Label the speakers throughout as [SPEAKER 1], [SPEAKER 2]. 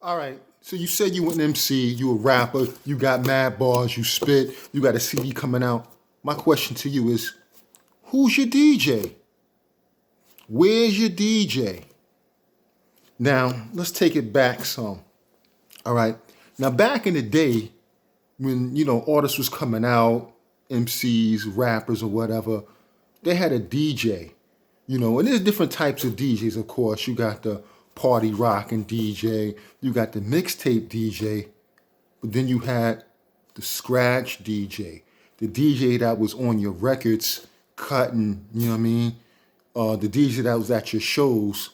[SPEAKER 1] All right. So you said you an MC, you a rapper, you got mad bars, you spit, you got a CD coming out. My question to you is, who's your DJ? Where's your DJ? Now, let's take it back some. All right. Now, back in the day, when, artists was coming out, MCs, rappers, or whatever, they had a DJ. And there's different types of DJs, of course. You got the party rocking DJ, you got the mixtape DJ, but then you had the scratch DJ, the DJ that was on your records cutting, you know what I mean? The DJ that was at your shows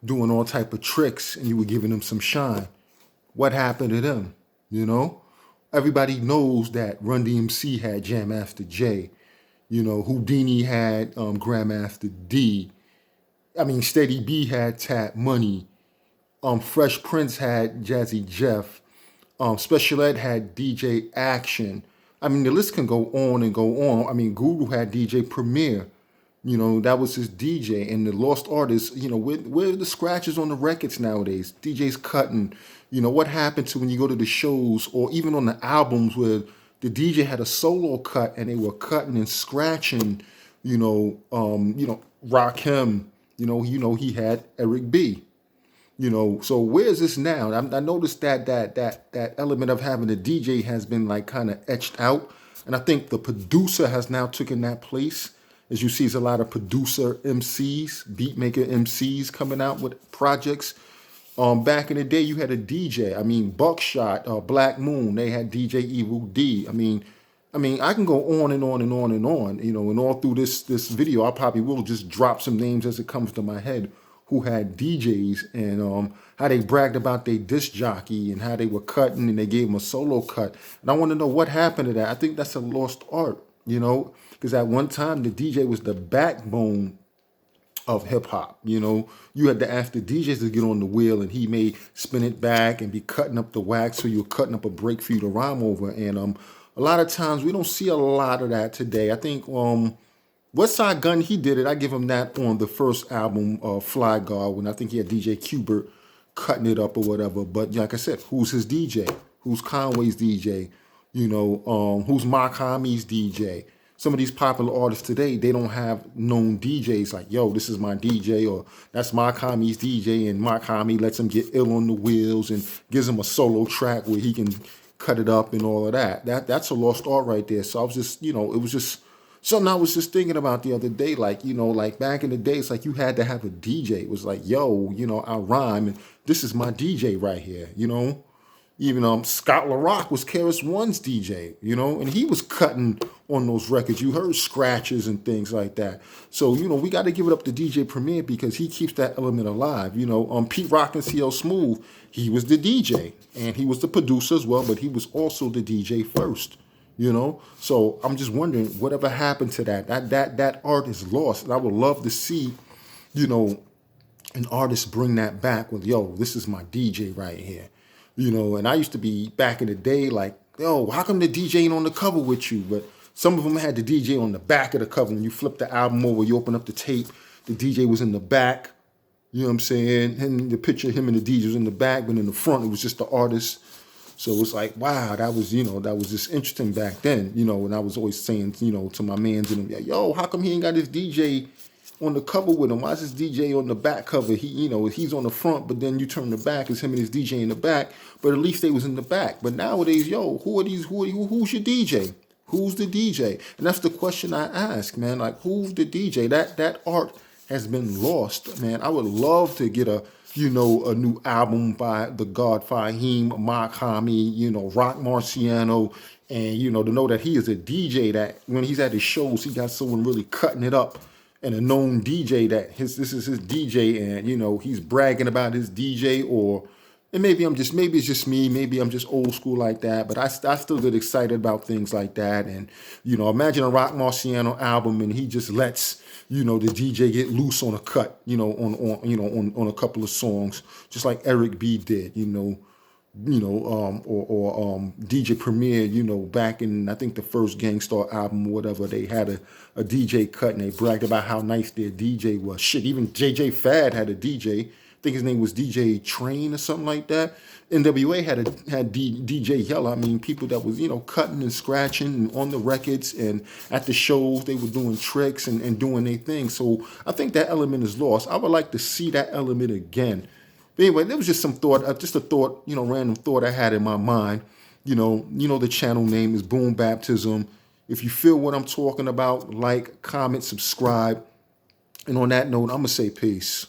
[SPEAKER 1] doing all type of tricks and you were giving them some shine. What happened to them? You know? Everybody knows that Run DMC had Jam Master J. Houdini had Grandmaster D. I mean, Steady B had Tap Money. Fresh Prince had Jazzy Jeff. Special Ed had DJ Action. I mean, the list can go on and go on. I mean, Guru had DJ Premier. That was his DJ. And the Lost Artists, where are the scratches on the records nowadays? DJs cutting. What happened to when you go to the shows or even on the albums where the DJ had a solo cut and they were cutting and scratching, Rakim, he had Eric B. So where's this now? I noticed that element of having a DJ has been like kind of etched out. And I think the producer has now taken that place. As you see, there's a lot of producer MCs, beat maker MCs coming out with projects. Back in the day, you had a DJ. I mean, Buckshot, Black Moon, they had DJ Evil D. I mean, I can go on and on and on and on. And all through this video, I probably will just drop some names as it comes to my head who had DJs and how they bragged about their disc jockey and how they were cutting and they gave them a solo cut. And I want to know what happened to that. I think that's a lost art, because at one time the DJ was the backbone of hip hop. You had to ask the DJs to get on the wheel and he may spin it back and be cutting up the wax so you're cutting up a break for you to rhyme over. And a lot of times we don't see a lot of that today. I think Westside Gun, he did it. I give him that on the first album, Fly Guard, when I think he had DJ Qbert cutting it up or whatever. But like I said, who's his DJ? Who's Conway's DJ? Who's Mark Hami's DJ? Some of these popular artists today, they don't have known DJs like, yo, this is my DJ, or that's Mark Hami's DJ, and Mark Hami lets him get ill on the wheels and gives him a solo track where he can cut it up and all of that. That's a lost art right there. So I was just, it was just something I was just thinking about the other day. Like, like back in the day, it's like you had to have a DJ. It was like, yo, I rhyme, and this is my DJ right here, Even Scott LaRock was KRS One's DJ, and he was cutting on those records. You heard scratches and things like that. So, we got to give it up to DJ Premier because he keeps that element alive. Pete Rock and CL Smooth, he was the DJ and he was the producer as well, but he was also the DJ first. So I'm just wondering whatever happened to that. That art is lost, and I would love to see, an artist bring that back with, yo, this is my DJ right here. And I used to be back in the day like, yo, how come the DJ ain't on the cover with you? But some of them had the DJ on the back of the cover. When you flip the album over, you open up the tape, the DJ was in the back. You know what I'm saying? And the picture of him and the DJ was in the back, but in the front, it was just the artist. So it's like, wow, that was just interesting back then, and I was always saying, to my mans and them, yo, how come he ain't got his DJ on the cover with him? Why is his DJ on the back cover? He's on the front, but then you turn the back, it's him and his DJ in the back, but at least they was in the back. But nowadays, yo, who's your DJ? Who's the DJ? And that's the question I ask, man, like, who's the DJ? That art has been lost, man. I would love to get a new album by the God Fahim, Mark Hami, Rock Marciano, and, to know that he is a DJ that when he's at his shows, he got someone really cutting it up and a known DJ that this is his DJ and, he's bragging about his DJ and maybe it's just me, maybe I'm just old school like that, but I still get excited about things like that. And, imagine a Rock Marciano album and he just lets, the DJ get loose on a cut, on a couple of songs, just like Eric B did, DJ Premier, back in, I think the first Gangstar album or whatever, they had a DJ cut and they bragged about how nice their DJ was. Shit, even JJ Fad had a DJ think his name was DJ Train or something like that. NWA had DJ Yella. I mean, people that was, cutting and scratching on the records, and at the shows they were doing tricks and doing their thing. So I think that element is lost. I would like to see that element again. But anyway, there was just some thought, just a thought, random thought I had in my mind. The channel name is Boom Baptism. If you feel what I'm talking about, like, comment, subscribe. And on that note, I'm going to say peace.